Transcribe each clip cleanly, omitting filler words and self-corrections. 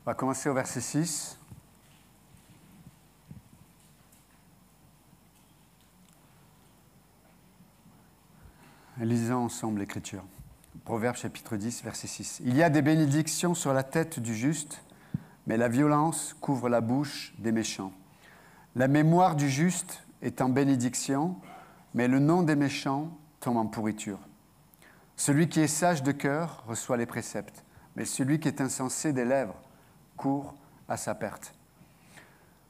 On va commencer au verset 6. Lisons ensemble l'Écriture. Proverbe chapitre 10, verset 6. Il y a des bénédictions sur la tête du juste, mais la violence couvre la bouche des méchants. La mémoire du juste est en bénédiction, mais le nom des méchants tombe en pourriture. Celui qui est sage de cœur reçoit les préceptes, mais celui qui est insensé des lèvres court à sa perte.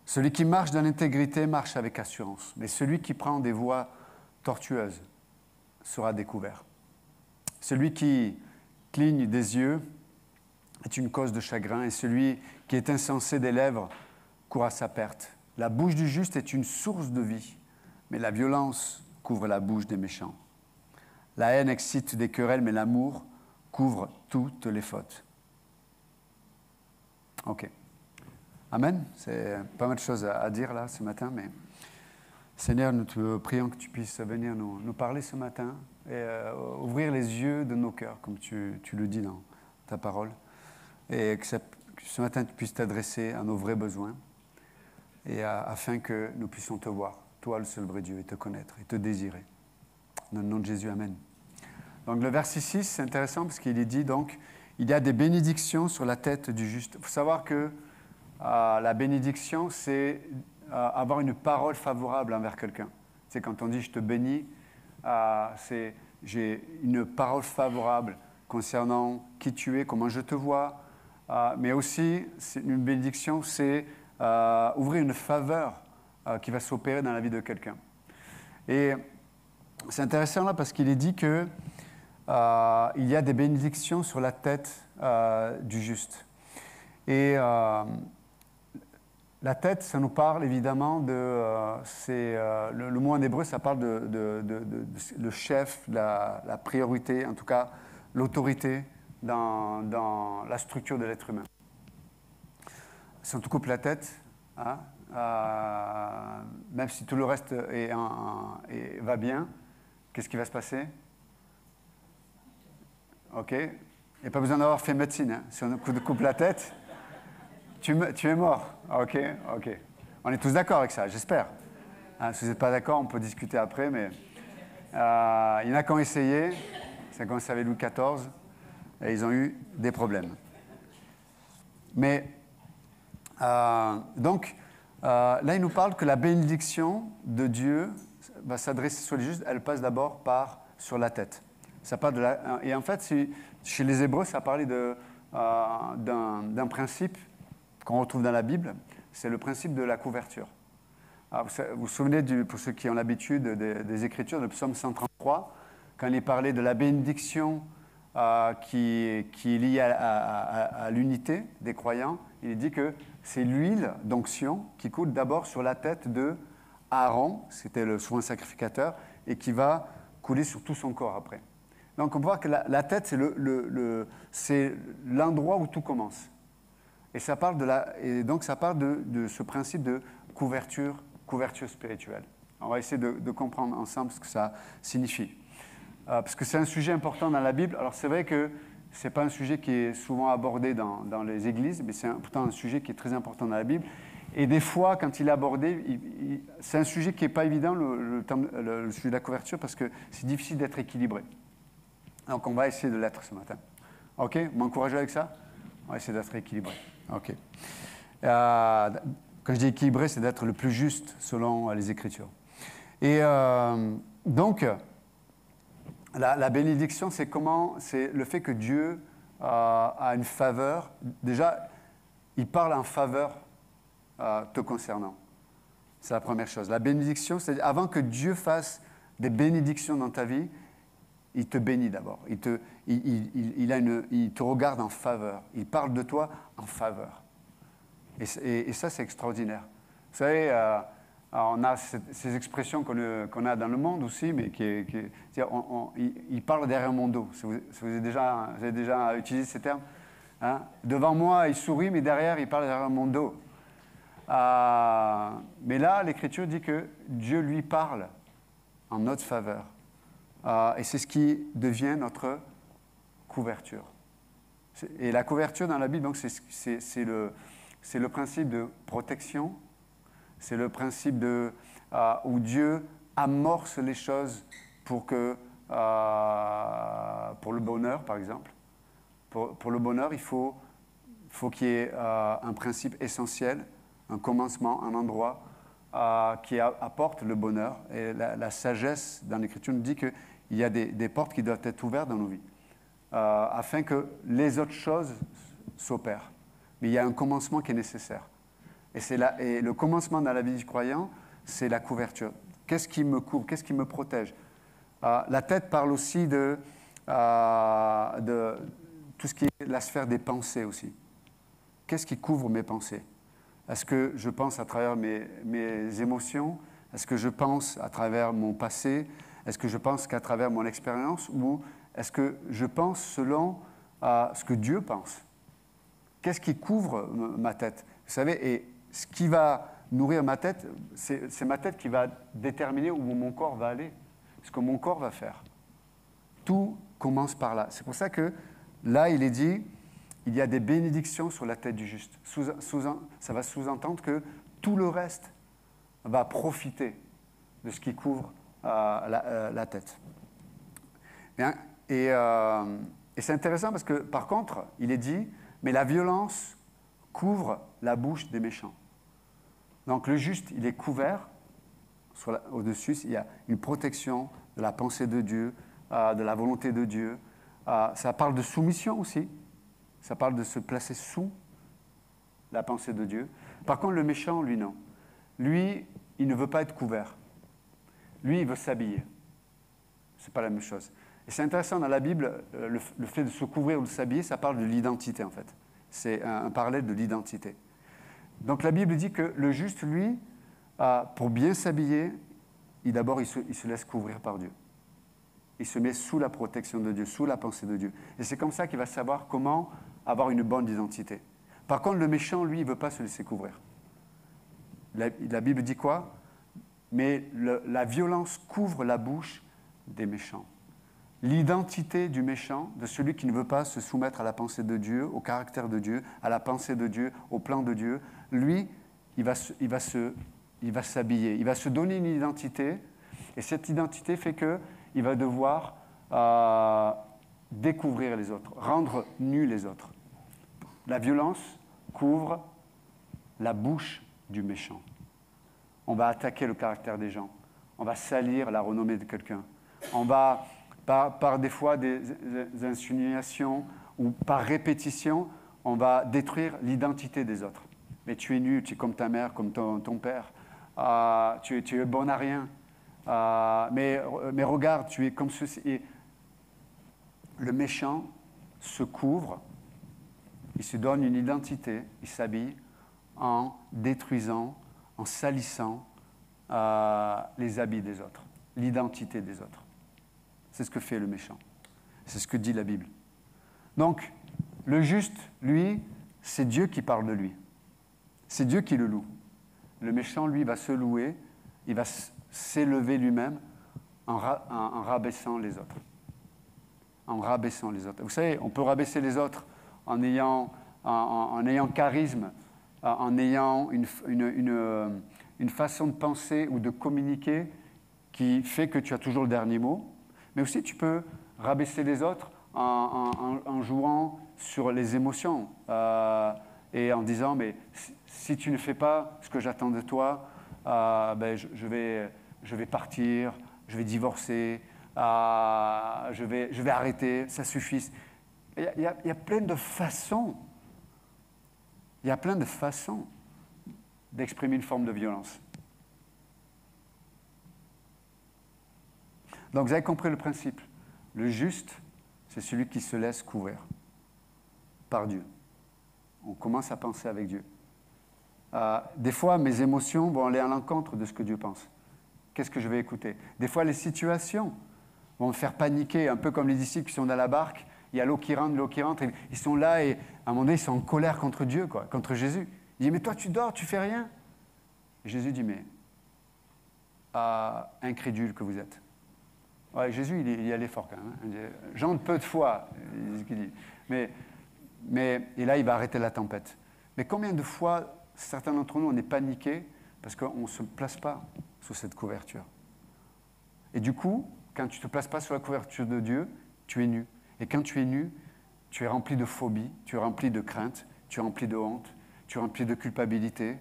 Celui qui marche dans l'intégrité marche avec assurance, mais celui qui prend des voies tortueuses sera découvert. Celui qui cligne des yeux est une cause de chagrin, et celui qui est insensé des lèvres court à sa perte. La bouche du juste est une source de vie, mais la violence couvre la bouche des méchants. La haine excite des querelles, mais l'amour couvre toutes les fautes. Ok. Amen. C'est pas mal de choses à dire là ce matin, mais Seigneur, nous te prions que tu puisses venir nous parler ce matin et ouvrir les yeux de nos cœurs, comme tu le dis dans ta parole, et que ce matin tu puisses t'adresser à nos vrais besoins, et afin que nous puissions te voir, toi le seul vrai Dieu, et te connaître, et te désirer. Dans le nom de Jésus, Amen. Donc le verset 6, c'est intéressant parce qu'il est dit, donc, il y a des bénédictions sur la tête du juste. Il faut savoir que la bénédiction, c'est avoir une parole favorable envers quelqu'un. C'est quand on dit « je te bénis », j'ai une parole favorable concernant qui tu es, comment je te vois, mais aussi, une bénédiction, c'est ouvrir une faveur qui va s'opérer dans la vie de quelqu'un. Et c'est intéressant là parce qu'il est dit que il y a des bénédictions sur la tête du juste. Et la tête, ça nous parle évidemment de... le mot en hébreu, ça parle le chef, la priorité, en tout cas l'autorité dans la structure de l'être humain. Si on te coupe la tête, hein, même si tout le reste va bien, qu'est-ce qui va se passer? Ok. Il n'y a pas besoin d'avoir fait médecine. Hein. Si on te coupe la tête, tu es mort. Ok. On est tous d'accord avec ça, j'espère. Hein, si vous n'êtes pas d'accord, on peut discuter après, mais il y en a qui ont essayé. Ça a commencé avec Louis XIV, et ils ont eu des problèmes. Mais, donc, là, il nous parle que la bénédiction de Dieu va s'adresser sur les justes, elle passe d'abord sur la tête. Ça parle et en fait, chez les Hébreux, ça parlait d'un principe qu'on retrouve dans la Bible, c'est le principe de la couverture. Alors, vous vous souvenez, pour ceux qui ont l'habitude des Écritures, de Psaume 133, quand il parlait de la bénédiction qui est liée à l'unité des croyants, il dit que c'est l'huile d'onction qui coule d'abord sur la tête de Aaron, c'était le souverain sacrificateur, et qui va couler sur tout son corps après. Donc on peut voir que la tête, c'est l'endroit où tout commence. Et ça parle donc ça parle de ce principe de couverture spirituelle. On va essayer de comprendre ensemble ce que ça signifie. Parce que c'est un sujet important dans la Bible. Alors c'est vrai que ce n'est pas un sujet qui est souvent abordé dans les églises, mais c'est pourtant un sujet qui est très important dans la Bible. Et des fois, quand il est abordé, c'est un sujet qui n'est pas évident, le sujet de la couverture, parce que c'est difficile d'être équilibré. Donc on va essayer de l'être ce matin. Ok? Vous m'encouragez avec ça? On va essayer d'être équilibré. Ok. Quand je dis équilibré, c'est d'être le plus juste selon les Écritures. Et donc, la bénédiction, c'est le fait que Dieu a une faveur. Déjà, il parle en faveur te concernant. C'est la première chose. La bénédiction, c'est avant que Dieu fasse des bénédictions dans ta vie, il te bénit d'abord. Il te regarde en faveur. Il parle de toi en faveur. Et ça, c'est extraordinaire. Vous savez, on a ces expressions qu'on a dans le monde aussi, mais il parle derrière mon dos. Si vous avez déjà utilisé ces termes, hein? Devant moi, il sourit, mais derrière, il parle derrière mon dos. Mais là, l'Écriture dit que Dieu lui parle en notre faveur. Et c'est ce qui devient notre couverture. Et la couverture dans la Bible, donc, c'est le principe de protection, c'est le principe où Dieu amorce les choses pour le bonheur, par exemple. Pour le bonheur, il faut qu'il y ait un principe essentiel, un commencement, un endroit qui apporte le bonheur. Et la sagesse dans l'Écriture nous dit qu'il y a des portes qui doivent être ouvertes dans nos vies, afin que les autres choses s'opèrent. Mais il y a un commencement qui est nécessaire. Et le commencement dans la vie du croyant, c'est la couverture. Qu'est-ce qui me couvre? Qu'est-ce qui me protège? La tête parle aussi de tout ce qui est la sphère des pensées aussi. Qu'est-ce qui couvre mes pensées? Est-ce que je pense à travers mes émotions? Est-ce que je pense à travers mon passé? Est-ce que je pense qu'à travers mon expérience? Ou est-ce que je pense selon ce que Dieu pense? Qu'est-ce qui couvre ma tête? Vous savez, et ce qui va nourrir ma tête, c'est ma tête qui va déterminer où mon corps va aller, ce que mon corps va faire. Tout commence par là. C'est pour ça que là, il est dit, il y a des bénédictions sur la tête du juste. Ça va sous-entendre que tout le reste va profiter de ce qui couvre la tête. Bien, et c'est intéressant parce que, par contre, il est dit, mais la violence couvre la bouche des méchants. Donc le juste, il est couvert. Au-dessus, il y a une protection de la pensée de Dieu, de la volonté de Dieu. Ça parle de soumission aussi. Ça parle de se placer sous la pensée de Dieu. Par contre, le méchant, lui, non. Lui, il ne veut pas être couvert. Lui, il veut s'habiller. Ce n'est pas la même chose. Et c'est intéressant, dans la Bible, le fait de se couvrir ou de s'habiller, ça parle de l'identité, en fait. C'est un parallèle de l'identité. Donc la Bible dit que le juste, lui, pour bien s'habiller, d'abord, il se laisse couvrir par Dieu. Il se met sous la protection de Dieu, sous la pensée de Dieu. Et c'est comme ça qu'il va savoir comment avoir une bonne identité. Par contre, le méchant, lui, il ne veut pas se laisser couvrir. La Bible dit quoi? Mais la violence couvre la bouche des méchants. L'identité du méchant, de celui qui ne veut pas se soumettre à la pensée de Dieu, au caractère de Dieu, à la pensée de Dieu, au plan de Dieu, lui, il va s'habiller, il va se donner une identité, et cette identité fait qu'il va devoir découvrir les autres, rendre nus les autres. La violence couvre la bouche du méchant. On va attaquer le caractère des gens, on va salir la renommée de quelqu'un, on va... Par des fois des insinuations ou par répétition, on va détruire l'identité des autres. Mais tu es nul, tu es comme ta mère, comme ton père. Tu es bon à rien. Mais regarde, tu es comme ceci. Et le méchant se couvre, il se donne une identité, il s'habille en détruisant, en salissant les habits des autres, l'identité des autres. C'est ce que fait le méchant. C'est ce que dit la Bible. Donc, le juste, lui, c'est Dieu qui parle de lui. C'est Dieu qui le loue. Le méchant, lui, va se louer, il va s'élever lui-même en rabaissant les autres. En rabaissant les autres. Vous savez, on peut rabaisser les autres en ayant charisme, en ayant une façon de penser ou de communiquer qui fait que tu as toujours le dernier mot. Mais aussi, tu peux rabaisser les autres en jouant sur les émotions et en disant, mais si tu ne fais pas ce que j'attends de toi, je vais partir, je vais divorcer, je vais arrêter, ça suffit. Il y a plein de façons. Il y a plein de façons d'exprimer une forme de violence. Donc vous avez compris le principe. Le juste, c'est celui qui se laisse couvrir par Dieu. On commence à penser avec Dieu. Des fois, mes émotions vont aller à l'encontre de ce que Dieu pense. Qu'est-ce que je vais écouter? Des fois, les situations vont me faire paniquer, un peu comme les disciples qui sont dans la barque. Il y a l'eau qui rentre. Ils sont là et à un moment donné, ils sont en colère contre Dieu, contre Jésus. Il dit, mais toi, tu dors, tu fais rien. Et Jésus dit, mais incrédule que vous êtes. Ouais, Jésus, il y allait fort quand même. Gens de peu de foi, c'est ce qu'il dit. Mais Et là, il va arrêter la tempête. Mais combien de fois, certains d'entre nous, on est paniqués parce qu'on ne se place pas sous cette couverture. Et du coup, quand tu ne te places pas sous la couverture de Dieu, tu es nu. Et quand tu es nu, tu es rempli de phobie, tu es rempli de crainte, tu es rempli de honte, tu es rempli de culpabilité.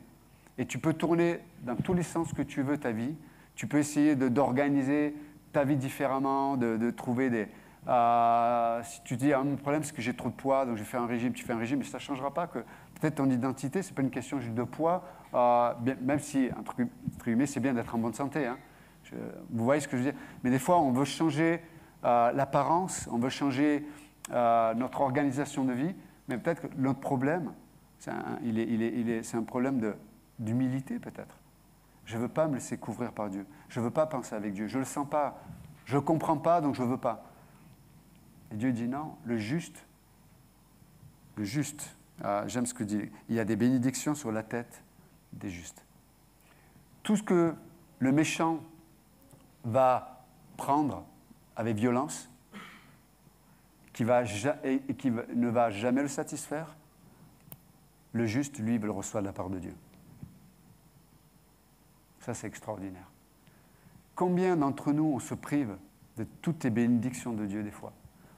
Et tu peux tourner dans tous les sens que tu veux ta vie. Tu peux essayer d'organiser ta vie différemment, de trouver des... si tu dis, mon problème, c'est que j'ai trop de poids, donc je fais un régime, tu fais un régime, mais ça ne changera pas que peut-être ton identité, ce n'est pas une question juste de poids, même si, entre guillemets, c'est bien d'être en bonne santé. Hein. Vous voyez ce que je veux dire? Mais des fois, on veut changer l'apparence, on veut changer notre organisation de vie, mais peut-être que notre problème, c'est un problème d'humilité peut-être. Je ne veux pas me laisser couvrir par Dieu. Je ne veux pas penser avec Dieu. Je ne le sens pas. Je ne comprends pas, donc je ne veux pas. Et Dieu dit non, le juste, j'aime ce que dit, il y a des bénédictions sur la tête des justes. Tout ce que le méchant va prendre avec violence, qui ne va jamais le satisfaire, le juste, lui, le reçoit de la part de Dieu. Ça, c'est extraordinaire. Combien d'entre nous, on se prive de toutes les bénédictions de Dieu des fois,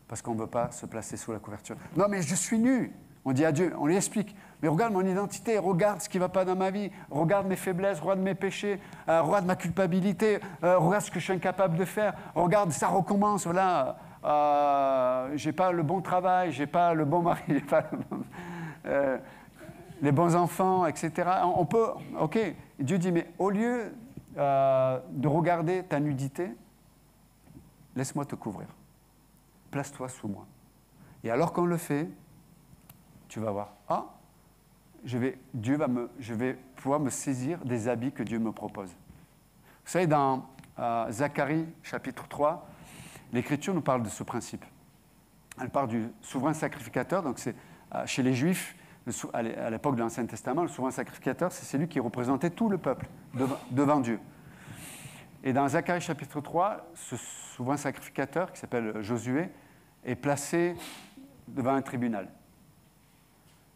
parce qu'on ne veut pas se placer sous la couverture. Non, mais je suis nu. On dit à Dieu, on lui explique, mais regarde mon identité, regarde ce qui ne va pas dans ma vie, regarde mes faiblesses, regarde mes péchés, regarde ma culpabilité, regarde ce que je suis incapable de faire, regarde, ça recommence, voilà, j'ai pas le bon travail, j'ai pas le bon mari, j'ai pas les bons enfants, etc. On peut, ok. Et Dieu dit, mais au lieu de regarder ta nudité, laisse-moi te couvrir. Place-toi sous moi. Et alors qu'on le fait, tu vas voir, je vais pouvoir me saisir des habits que Dieu me propose. Vous savez, dans Zacharie, chapitre 3, l'Écriture nous parle de ce principe. Elle parle du souverain sacrificateur, donc c'est chez les Juifs, à l'époque de l'Ancien Testament, le souverain sacrificateur, c'est celui qui représentait tout le peuple devant Dieu. Et dans Zacharie chapitre 3, ce souverain sacrificateur, qui s'appelle Josué, est placé devant un tribunal.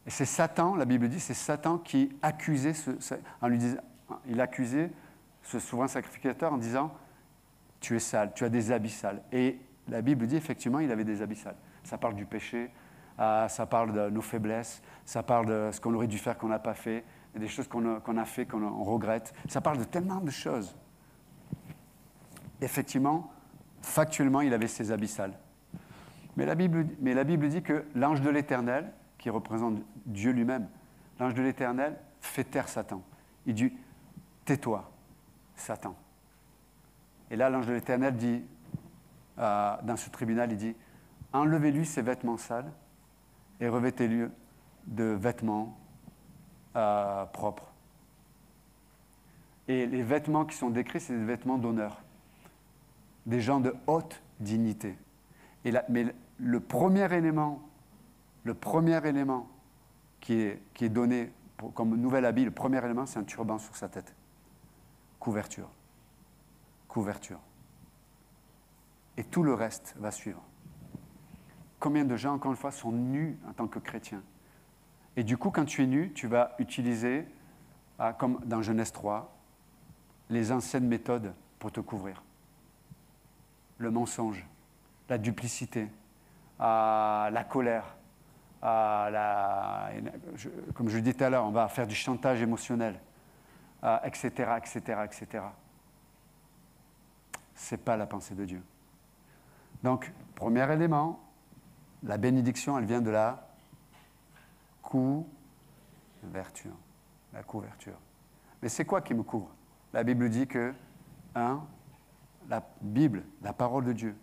Et c'est Satan, la Bible dit, c'est Satan qui accusait il accusait ce souverain sacrificateur en disant « Tu es sale, tu as des habits sales ». Et la Bible dit effectivement, il avait des habits sales. Ça parle du péché, ça parle de nos faiblesses, ça parle de ce qu'on aurait dû faire qu'on n'a pas fait, des choses qu'on a fait qu'on regrette. Ça parle de tellement de choses. Effectivement, factuellement, il avait ses habits sales. Mais la Bible dit que l'ange de l'Éternel, qui représente Dieu lui-même, l'ange de l'Éternel fait taire Satan. Il dit « Tais-toi, Satan ». Et là, l'ange de l'Éternel dit, dans ce tribunal, il dit « Enlevez-lui ses vêtements sales et revêtez-lui de vêtements propres. » Et les vêtements qui sont décrits, c'est des vêtements d'honneur, des gens de haute dignité. Mais le premier élément qui est donné comme nouvel habit, le premier élément, c'est un turban sur sa tête. Couverture. Et tout le reste va suivre. Combien de gens, encore une fois, sont nus en tant que chrétiens? Et du coup, quand tu es nu, tu vas utiliser, comme dans Genèse 3, les anciennes méthodes pour te couvrir. Le mensonge, la duplicité, la colère, comme je le disais tout à l'heure, on va faire du chantage émotionnel, etc., etc., etc. Ce n'est pas la pensée de Dieu. Donc, premier élément, la bénédiction, elle vient de la couverture. La couverture. Mais c'est quoi qui me couvre? La Bible dit que, la Bible, la parole de Dieu,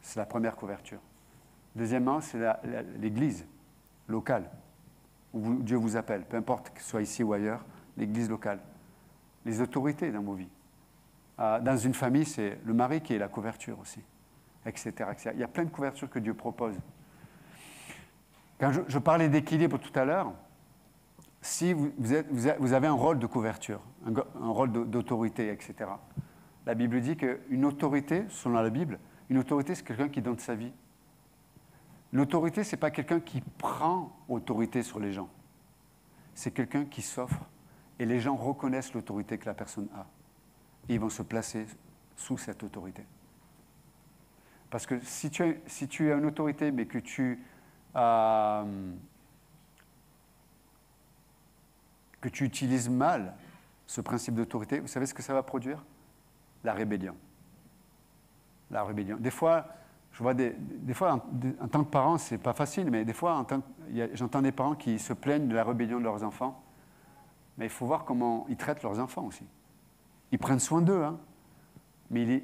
c'est la première couverture. Deuxièmement, c'est l'Église locale, où Dieu vous appelle, peu importe que ce soit ici ou ailleurs, l'Église locale. Les autorités dans vos vies. Dans une famille, c'est le mari qui est la couverture aussi, etc., etc. Il y a plein de couvertures que Dieu propose. Quand je parlais d'équilibre tout à l'heure, si vous avez un rôle de couverture, un rôle d'autorité, etc., la Bible dit qu'une autorité, selon la Bible, une autorité, c'est quelqu'un qui donne sa vie. L'autorité, ce n'est pas quelqu'un qui prend autorité sur les gens. C'est quelqu'un qui s'offre et les gens reconnaissent l'autorité que la personne a. Et ils vont se placer sous cette autorité. Parce que si tu as une autorité mais que tu utilises mal ce principe d'autorité, vous savez ce que ça va produire? La rébellion. La rébellion. Des fois, je vois des fois, en tant que parent, c'est pas facile, mais des fois, j'entends des parents qui se plaignent de la rébellion de leurs enfants. Mais il faut voir comment ils traitent leurs enfants aussi. Ils prennent soin d'eux, hein, mais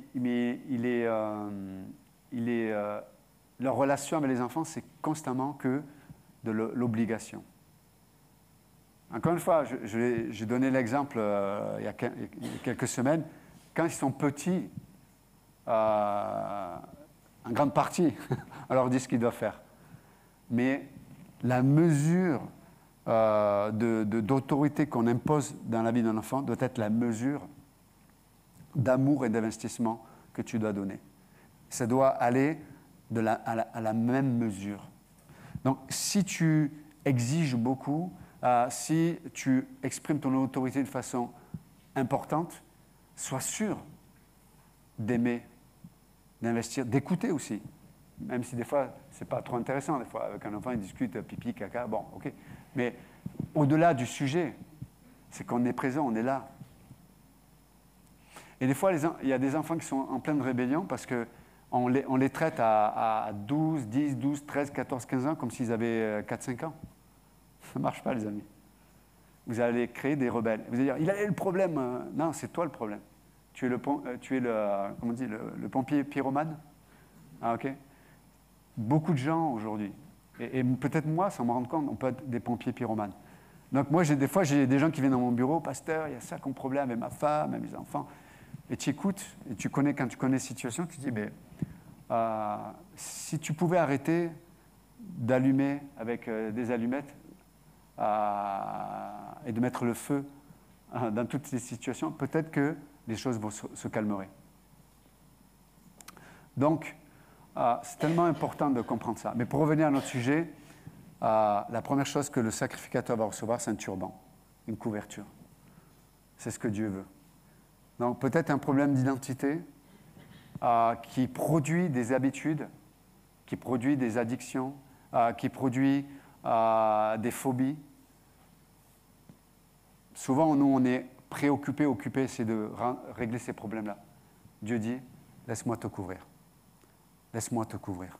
leur relation avec les enfants, c'est constamment que de l'obligation. Encore une fois, j'ai donné l'exemple il y a quelques semaines. Quand ils sont petits, en grande partie, on leur dit ce qu'ils doivent faire. Mais la mesure d'autorité qu'on impose dans la vie d'un enfant doit être la mesure d'amour et d'investissement que tu dois donner. Ça doit aller à la même mesure. Donc, si tu exiges beaucoup, si tu exprimes ton autorité de façon importante, sois sûr d'aimer, d'investir, d'écouter aussi. Même si des fois, ce n'est pas trop intéressant. Des fois, avec un enfant, il discute pipi, caca, bon, ok. Mais au-delà du sujet, c'est qu'on est présent, on est là. Et des fois, il y a des enfants qui sont en pleine rébellion parce qu'on les traite à 12, 10, 12, 13, 14, 15 ans comme s'ils avaient 4-5 ans. Ça ne marche pas, les amis. Vous allez créer des rebelles. Vous allez dire, il a le problème. Non, c'est toi le problème. Tu es le pompier pyromane. Ah, ok. Beaucoup de gens aujourd'hui, et peut-être moi, sans me rendre compte, on peut être des pompiers pyromanes. Donc moi, des fois, j'ai des gens qui viennent dans mon bureau, pasteur, il y a ça comme problème avec ma femme, avec mes enfants. Et tu écoutes, et quand tu connais la situation, tu te dis, mais si tu pouvais arrêter d'allumer avec des allumettes et de mettre le feu dans toutes ces situations, peut-être que les choses vont se calmeraient. Donc, c'est tellement important de comprendre ça. Mais pour revenir à notre sujet, la première chose que le sacrificateur va recevoir, c'est un turban, une couverture. C'est ce que Dieu veut. Donc peut-être un problème d'identité qui produit des habitudes, qui produit des addictions, qui produit des phobies. Souvent, nous, on est préoccupés, occupés, c'est de régler ces problèmes-là. Dieu dit, laisse-moi te couvrir. Laisse-moi te couvrir.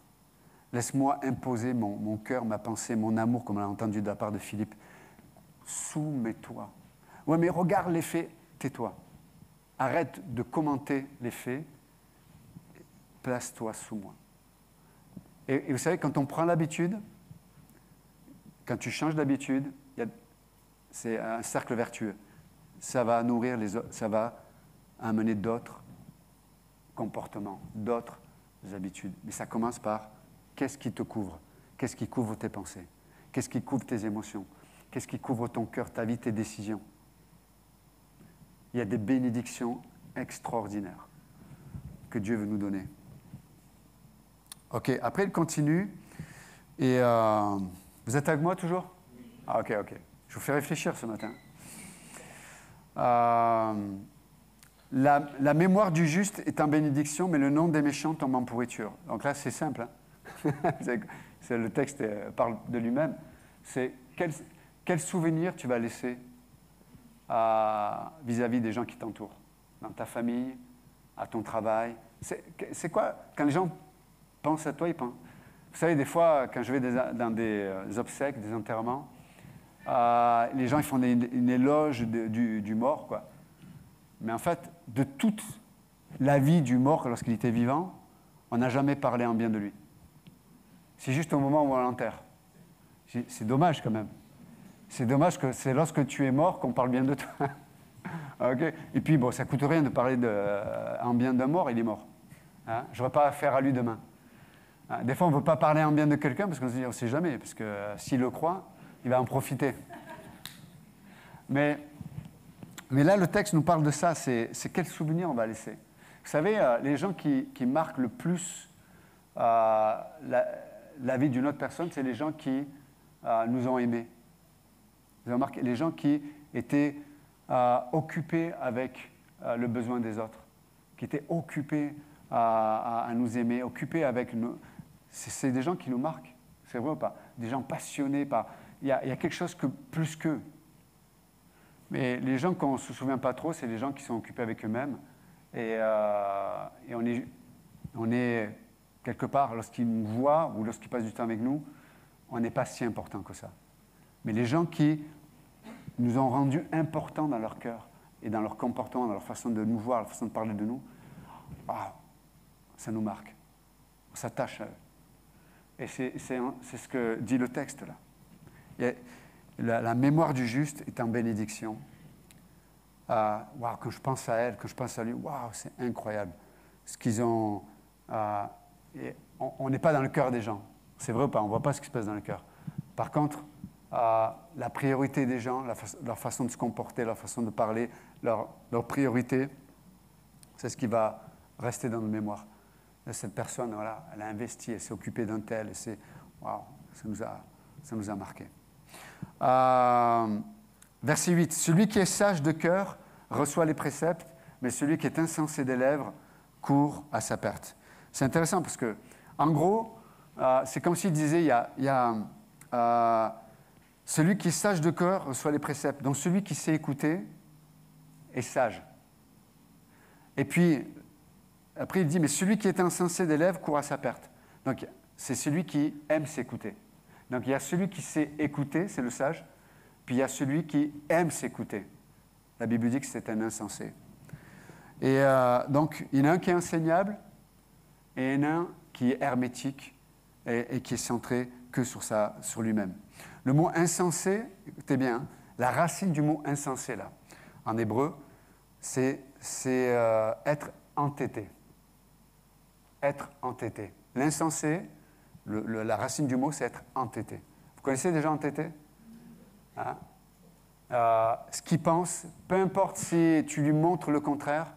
Laisse-moi imposer mon cœur, ma pensée, mon amour, comme on l'a entendu de la part de Philippe. Soumets-toi. Ouais, mais regarde les faits, tais-toi. Arrête de commenter les faits. Place-toi sous moi. Et vous savez, quand on prend l'habitude, quand tu changes d'habitude, c'est un cercle vertueux. Ça va nourrir ça va amener d'autres comportements, d'autres habitudes. Mais ça commence par qu'est-ce qui te couvre? Qu'est-ce qui couvre tes pensées? Qu'est-ce qui couvre tes émotions? Qu'est-ce qui couvre ton cœur, ta vie, tes décisions? Il y a des bénédictions extraordinaires que Dieu veut nous donner. Ok, après il continue. Et vous êtes avec moi toujours? Ah, ok. Je vous fais réfléchir ce matin. La mémoire du juste est en bénédiction, mais le nom des méchants tombe en pourriture. Donc là, c'est simple. Hein. Le texte parle de lui-même. C'est quel souvenir tu vas laisser vis-à-vis des gens qui t'entourent, dans ta famille, à ton travail. C'est quoi? Quand les gens pensent à toi, ils pensent. Vous savez, des fois, quand je vais dans des obsèques, des enterrements, les gens ils font une éloge du mort, quoi. Mais en fait, de toute la vie du mort lorsqu'il était vivant, on n'a jamais parlé en bien de lui. C'est juste au moment où on l'enterre. C'est dommage quand même. C'est dommage que c'est lorsque tu es mort qu'on parle bien de toi. Okay. Et puis, bon, ça ne coûte rien de parler en bien d'un mort, il est mort. Hein? Je ne vais pas affaire à lui demain. Hein? Des fois, on ne veut pas parler en bien de quelqu'un parce qu'on se dit, on ne sait jamais, parce que s'il le croit, il va en profiter. Mais là, le texte nous parle de ça, c'est quel souvenir on va laisser. Vous savez, les gens qui marquent le plus la vie d'une autre personne, c'est les gens qui nous ont aimés. Vous avez remarqué, les gens qui étaient occupés avec le besoin des autres, qui étaient occupés à nous aimer, occupés avec nous. C'est des gens qui nous marquent, c'est vrai ou pas? Des gens passionnés par... Il y a quelque chose que plus qu'eux. Mais les gens qu'on ne se souvient pas trop, c'est les gens qui sont occupés avec eux-mêmes. Et on est quelque part, lorsqu'ils nous voient ou lorsqu'ils passent du temps avec nous, on n'est pas si important que ça. Mais les gens qui nous ont rendus importants dans leur cœur et dans leur comportement, dans leur façon de nous voir, leur façon de parler de nous, ça nous marque. On s'attache à eux. Et c'est ce que dit le texte là. La mémoire du juste est en bénédiction. Quand je pense à elle, quand je pense à lui, c'est incroyable. Ce qu'ils ont... on n'est pas dans le cœur des gens. C'est vrai ou pas? On ne voit pas ce qui se passe dans le cœur. Par contre, la priorité des gens, leur façon de se comporter, leur façon de parler, leur priorité, c'est ce qui va rester dans nos mémoires. Cette personne, voilà, elle a investi, elle s'est occupée d'un tel, et ça nous a marqué. Verset 8. Celui qui est sage de cœur reçoit les préceptes, mais celui qui est insensé des lèvres court à sa perte. C'est intéressant parce que, en gros, c'est comme s'il disait, il y a celui qui est sage de cœur reçoit les préceptes. Donc celui qui sait écouter est sage. Et puis, après il dit, mais celui qui est insensé des lèvres court à sa perte. Donc c'est celui qui aime s'écouter. Donc il y a celui qui sait écouter, c'est le sage, puis il y a celui qui aime s'écouter. La Bible dit que c'est un insensé. Et donc il y en a un qui est enseignable et il y en a un qui est hermétique et qui est centré que sur lui-même. Le mot insensé, écoutez bien, la racine du mot insensé là, en hébreu, c'est être entêté. Être entêté. L'insensé, la racine du mot, c'est être entêté. Vous connaissez déjà entêté? Hein? Ce qu'il pense, peu importe si tu lui montres le contraire,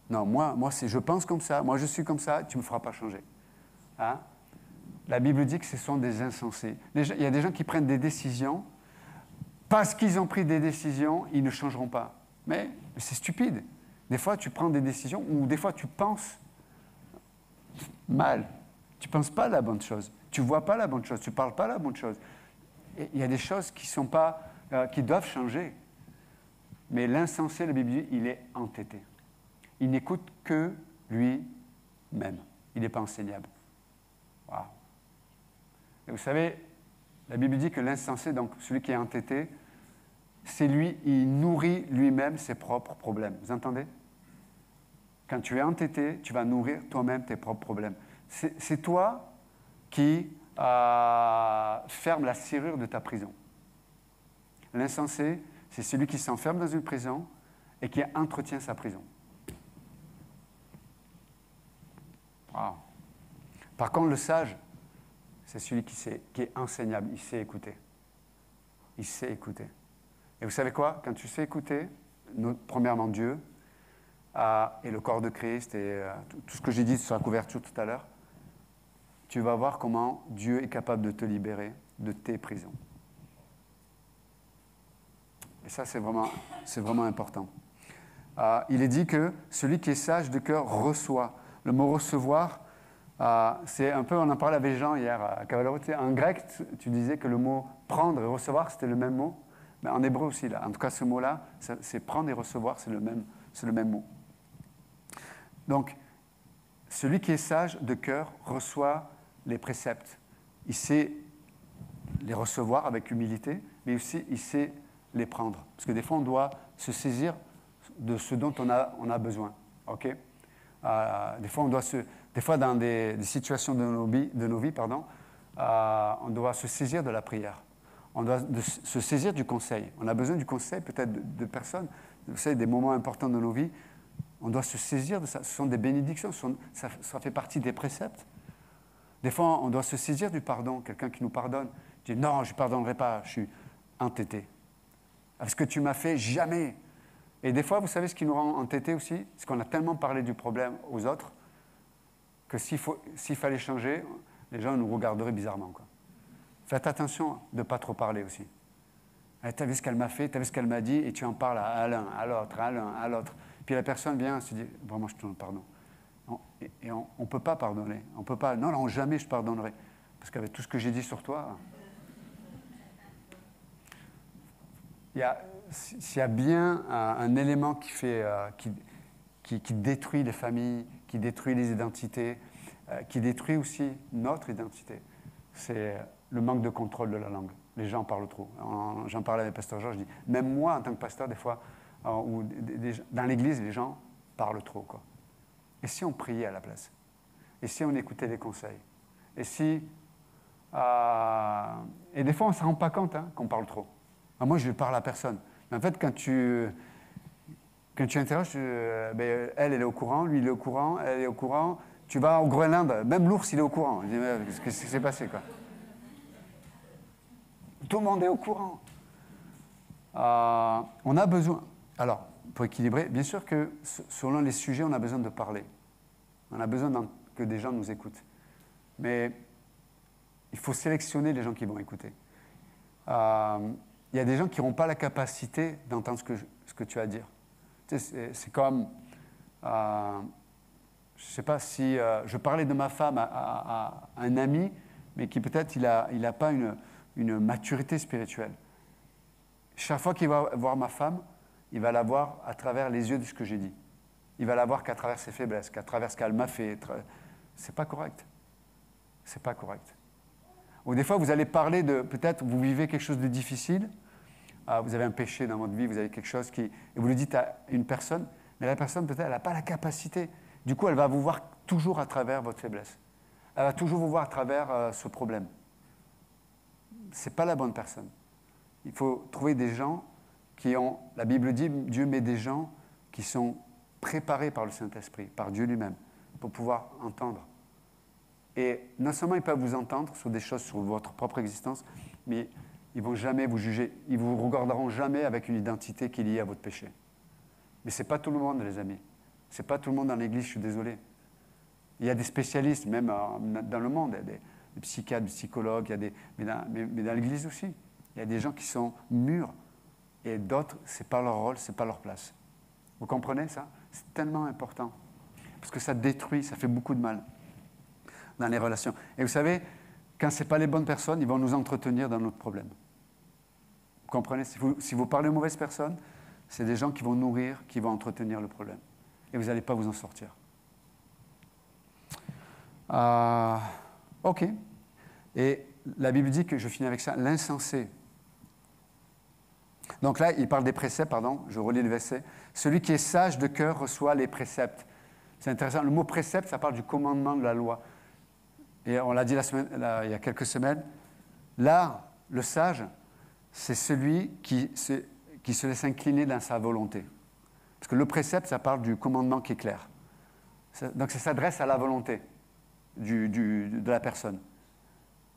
non, moi je pense comme ça, moi je suis comme ça, tu ne me feras pas changer. Hein? La Bible dit que ce sont des insensés. Il y a des gens qui prennent des décisions, parce qu'ils ont pris des décisions, ils ne changeront pas. Mais c'est stupide. Des fois, tu prends des décisions, ou des fois, tu penses mal. Tu ne penses pas la bonne chose. Tu ne vois pas la bonne chose. Tu ne parles pas la bonne chose. Et il y a des choses qui doivent changer. Mais l'insensé, la Bible dit, il est entêté. Il n'écoute que lui-même. Il n'est pas enseignable. Wow. Et vous savez, la Bible dit que l'insensé, donc celui qui est entêté, c'est lui, il nourrit lui-même ses propres problèmes. Vous entendez? Quand tu es entêté, tu vas nourrir toi-même tes propres problèmes. C'est toi qui ferme la serrure de ta prison. L'insensé, c'est celui qui s'enferme dans une prison et qui entretient sa prison. Wow. Par contre, le sage, c'est celui qui est enseignable, il sait écouter. Il sait écouter. Et vous savez quoi? Quand tu sais écouter, premièrement Dieu, et le corps de Christ, et tout ce que j'ai dit sur la couverture tout à l'heure, tu vas voir comment Dieu est capable de te libérer de tes prisons. Et ça, c'est vraiment important. Il est dit que celui qui est sage de cœur reçoit. Le mot recevoir, c'est un peu, on en parlait avec Jean hier à Cavallero. En grec, tu disais que le mot prendre et recevoir, c'était le même mot. Mais en hébreu aussi, là. En tout cas, ce mot-là, c'est prendre et recevoir, c'est le même mot. Donc, celui qui est sage de cœur reçoit les préceptes. Il sait les recevoir avec humilité, mais aussi il sait les prendre. Parce que des fois, on doit se saisir de ce dont on a besoin. Okay? Des fois, dans des situations de nos vies, on doit se saisir de la prière. On doit se saisir du conseil. On a besoin du conseil peut-être de personnes. Vous savez, des moments importants de nos vies, on doit se saisir de ça. Ce sont des bénédictions, ça fait partie des préceptes. Des fois, on doit se saisir du pardon. Quelqu'un qui nous pardonne dit « Non, je ne pardonnerai pas, je suis entêté. Parce que tu m'as fait, jamais. » Et des fois, vous savez ce qui nous rend entêtés aussi? C'est qu'on a tellement parlé du problème aux autres que s'il fallait changer, Les gens nous regarderaient bizarrement, quoi. Faites attention de ne pas trop parler aussi. Tu as vu ce qu'elle m'a fait, tu as vu ce qu'elle m'a dit, et tu en parles à l'un, à l'autre, à l'un, à l'autre. Puis la personne vient et se dit, vraiment, je te demande pardon. Et on ne peut pas pardonner. On peut pas, non, jamais je pardonnerai. Parce qu'avec tout ce que j'ai dit sur toi, s'il y a bien un élément qui détruit les familles, qui détruit les identités, qui détruit aussi notre identité, c'est le manque de contrôle de la langue. Les gens parlent trop. J'en parlais avec le pasteur Georges, je dis, même moi, en tant que pasteur, des fois, dans l'église, les gens parlent trop, quoi. Et si on priait à la place? Et si on écoutait les conseils? Et si... et des fois, on ne se rend pas compte qu'on parle trop. Moi, je parle à personne. Mais en fait, quand tu interroges, elle est au courant, lui, il est au courant, elle est au courant. Tu vas au Groenland, même l'ours, il est au courant. Qu'est-ce qui s'est passé, quoi? Tout le monde est au courant. On a besoin... Alors, pour équilibrer, bien sûr que selon les sujets, on a besoin de parler. On a besoin que des gens nous écoutent. Mais il faut sélectionner les gens qui vont écouter. Il y a des gens qui n'auront pas la capacité d'entendre ce que tu as à dire. Tu sais, c'est comme... je ne sais pas si je parlais de ma femme à un ami, mais qui peut-être il n'a pas une maturité spirituelle. Chaque fois qu'il va voir ma femme, il va la voir à travers les yeux de ce que j'ai dit. Il va la voir qu'à travers ses faiblesses, qu'à travers ce qu'elle m'a fait. C'est pas correct. C'est pas correct. Ou des fois, vous allez parler de... Peut-être, vous vivez quelque chose de difficile. Vous avez un péché dans votre vie, vous avez quelque chose qui... Et vous le dites à une personne, mais la personne, peut-être, elle n'a pas la capacité. Du coup, elle va vous voir toujours à travers votre faiblesse. Elle va toujours vous voir à travers ce problème. Ce n'est pas la bonne personne. Il faut trouver des gens qui ont... La Bible dit, Dieu met des gens qui sont préparés par le Saint-Esprit, par Dieu lui-même, pour pouvoir entendre. Et non seulement ils peuvent vous entendre sur des choses sur votre propre existence, mais ils ne vont jamais vous juger. Ils ne vous regarderont jamais avec une identité qui est liée à votre péché. Mais ce n'est pas tout le monde, les amis. Ce n'est pas tout le monde dans l'Église, je suis désolé. Il y a des spécialistes, même dans le monde, il y a des psychiatres, des psychologues, mais dans l'Église aussi. Il y a des gens qui sont mûrs, et d'autres, ce n'est pas leur rôle, ce n'est pas leur place. Vous comprenez ça? C'est tellement important. Parce que ça détruit, ça fait beaucoup de mal dans les relations. Et vous savez, quand ce n'est pas les bonnes personnes, ils vont nous entretenir dans notre problème. Vous comprenez? Si vous parlez aux mauvaises personnes, c'est des gens qui vont nourrir, qui vont entretenir le problème. Et vous n'allez pas vous en sortir. OK. Et la Bible dit que, je finis avec ça, l'insensé. Donc là, il parle des préceptes, pardon, je relis le verset. Celui qui est sage de cœur reçoit les préceptes. C'est intéressant. Le mot précepte, ça parle du commandement de la loi. Et on l'a dit il y a quelques semaines. Là, le sage, c'est celui qui se laisse incliner dans sa volonté. Parce que le précepte, ça parle du commandement qui est clair. Donc ça s'adresse à la volonté de la personne.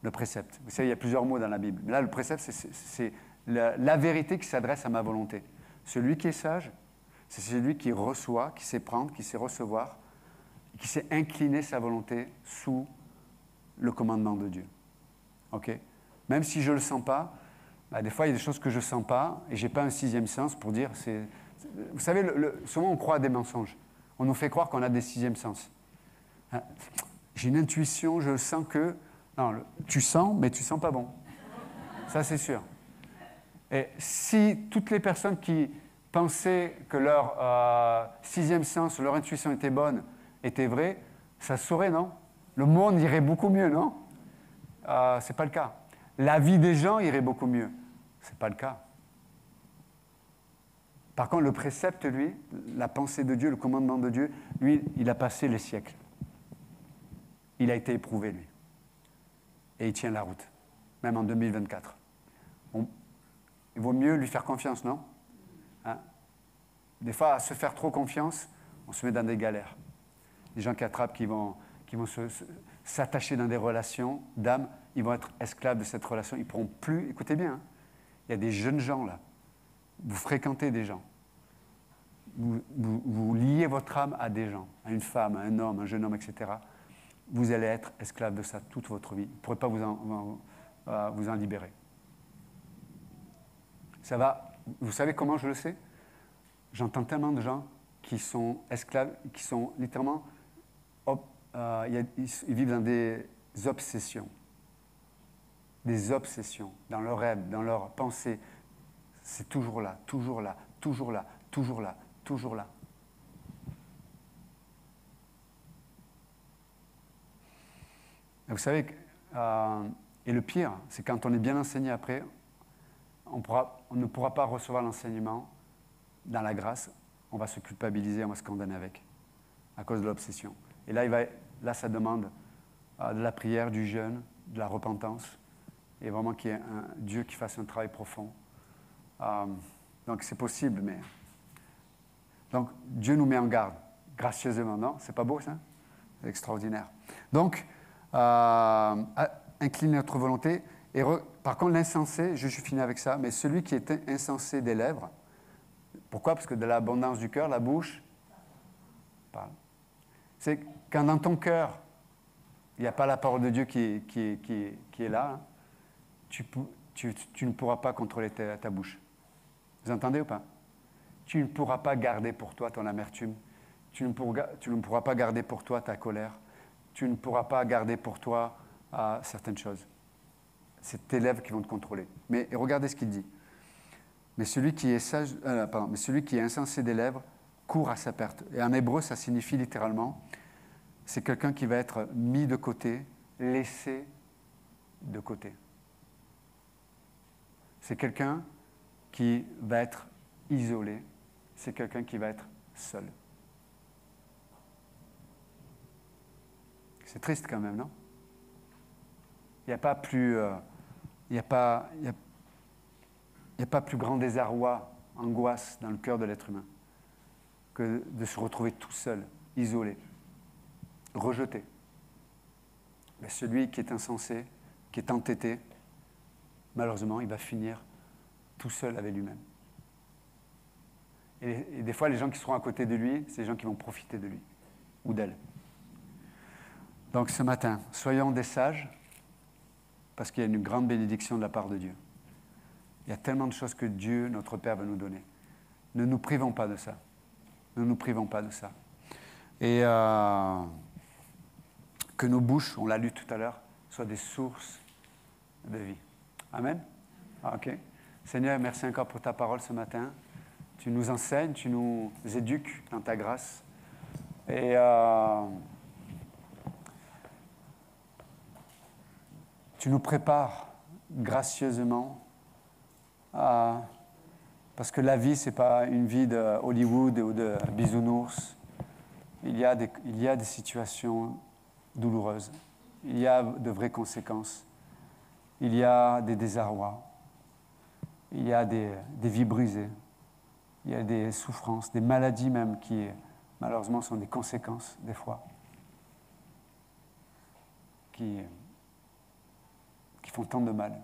Le précepte. Vous savez, il y a plusieurs mots dans la Bible. Mais là, le précepte, c'est la vérité qui s'adresse à ma volonté. Celui qui est sage, c'est celui qui reçoit, qui sait prendre, qui sait recevoir, qui sait incliner sa volonté sous le commandement de Dieu. OK? Même si je ne le sens pas, des fois, il y a des choses que je ne sens pas, et je n'ai pas un sixième sens pour dire... Vous savez, souvent, on croit à des mensonges. On nous fait croire qu'on a des sixièmes sens. J'ai une intuition, je sens que... Non, tu sens, mais tu ne sens pas bon. Ça, c'est sûr. Et si toutes les personnes qui pensaient que leur sixième sens, leur intuition était bonne, était vraie, ça se saurait, non? Le monde irait beaucoup mieux, non? Ce n'est pas le cas. La vie des gens irait beaucoup mieux. Ce n'est pas le cas. Par contre, le précepte, lui, la pensée de Dieu, le commandement de Dieu, lui, il a passé les siècles. Il a été éprouvé, lui. Et il tient la route, même en 2024. Il vaut mieux lui faire confiance, non? Des fois, à se faire trop confiance, on se met dans des galères. Les gens qui attrapent, qui vont s'attacher dans des relations d'âme, ils vont être esclaves de cette relation. Ils ne pourront plus... Écoutez bien, il y a des jeunes gens là. Vous fréquentez des gens. Vous liez votre âme à des gens, à une femme, à un homme, un jeune homme, etc. vous allez être esclave de ça toute votre vie. Vous ne pourrez pas vous en libérer. Ça va. Vous savez comment je le sais? J'entends tellement de gens qui sont esclaves, qui sont littéralement, ils vivent dans des obsessions. Des obsessions, dans leurs rêves, dans leurs pensées. C'est toujours là, toujours là, toujours là, toujours là, toujours là. Et vous savez, et le pire, c'est quand on est bien enseigné après, on ne pourra pas recevoir l'enseignement dans la grâce, on va se culpabiliser, on va se condamner avec, à cause de l'obsession. Et là, ça demande de la prière, du jeûne, de la repentance, et vraiment qu'il y ait un Dieu qui fasse un travail profond. Donc c'est possible, mais... Donc Dieu nous met en garde, gracieusement, non? C'est pas beau, ça? C'est extraordinaire. Donc, incliner notre volonté. Et par contre, l'insensé, je finis avec ça, mais celui qui est insensé des lèvres, pourquoi? Parce que de l'abondance du cœur, la bouche parle. C'est quand dans ton cœur, il n'y a pas la parole de Dieu qui est là, hein, tu ne pourras pas contrôler ta bouche. Vous entendez ou pas? Tu ne pourras pas garder pour toi ton amertume. Tu ne pourras pas garder pour toi ta colère. Tu ne pourras pas garder pour toi certaines choses. C'est tes lèvres qui vont te contrôler. Mais regardez ce qu'il dit. Mais celui qui est insensé des lèvres court à sa perte. Et en hébreu, ça signifie littéralement, c'est quelqu'un qui va être mis de côté, laissé de côté. C'est quelqu'un qui va être isolé. C'est quelqu'un qui va être seul. C'est triste quand même, non? Il n'y a pas plus... il n'y a pas plus grand désarroi, angoisse dans le cœur de l'être humain que de se retrouver tout seul, isolé, rejeté. Mais celui qui est insensé, qui est entêté, malheureusement, il va finir tout seul avec lui-même. Et des fois, les gens qui seront à côté de lui, c'est les gens qui vont profiter de lui ou d'elle. Donc ce matin, soyons des sages, parce qu'il y a une grande bénédiction de la part de Dieu. Il y a tellement de choses que Dieu, notre Père, va nous donner. Ne nous privons pas de ça. Ne nous privons pas de ça. Et que nos bouches, on l'a lu tout à l'heure, soient des sources de vie. Amen? OK. Seigneur, merci encore pour ta parole ce matin. Tu nous enseignes, tu nous éduques dans ta grâce. Et tu nous prépares gracieusement parce que la vie, ce n'est pas une vie de Hollywood ou de bisounours. Il y a des situations douloureuses. Il y a de vraies conséquences. Il y a des désarrois. Il y a des vies brisées. Il y a des souffrances, des maladies même qui, malheureusement, sont des conséquences, des fois, qui font tant de mal.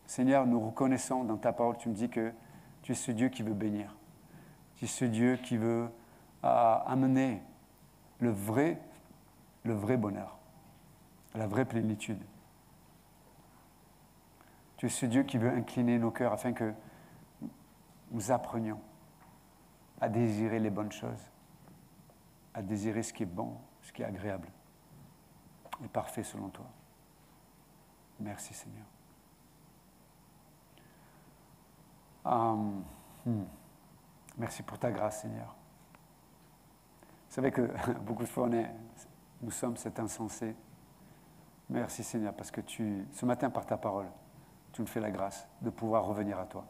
Seigneur, nous reconnaissons dans ta parole, tu me dis que tu es ce Dieu qui veut bénir. Tu es ce Dieu qui veut amener le vrai bonheur, la vraie plénitude. Tu es ce Dieu qui veut incliner nos cœurs afin que nous apprenions à désirer les bonnes choses, à désirer ce qui est bon, ce qui est agréable et parfait selon toi. Merci Seigneur. Merci pour ta grâce Seigneur. Vous savez que beaucoup de fois nous sommes cet insensé. Merci Seigneur parce que ce matin par ta parole, tu nous fais la grâce de pouvoir revenir à toi,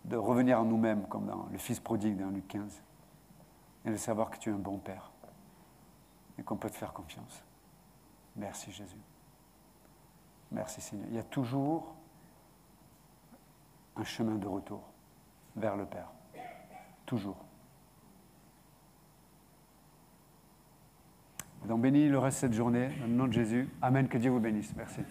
de revenir en nous-mêmes comme dans le Fils prodigue dans Luc 15 et de savoir que tu es un bon Père et qu'on peut te faire confiance. Merci Jésus. Merci Seigneur. Il y a toujours un chemin de retour vers le Père. Toujours. Donc bénis le reste de cette journée, dans le nom de Jésus. Amen, que Dieu vous bénisse. Merci.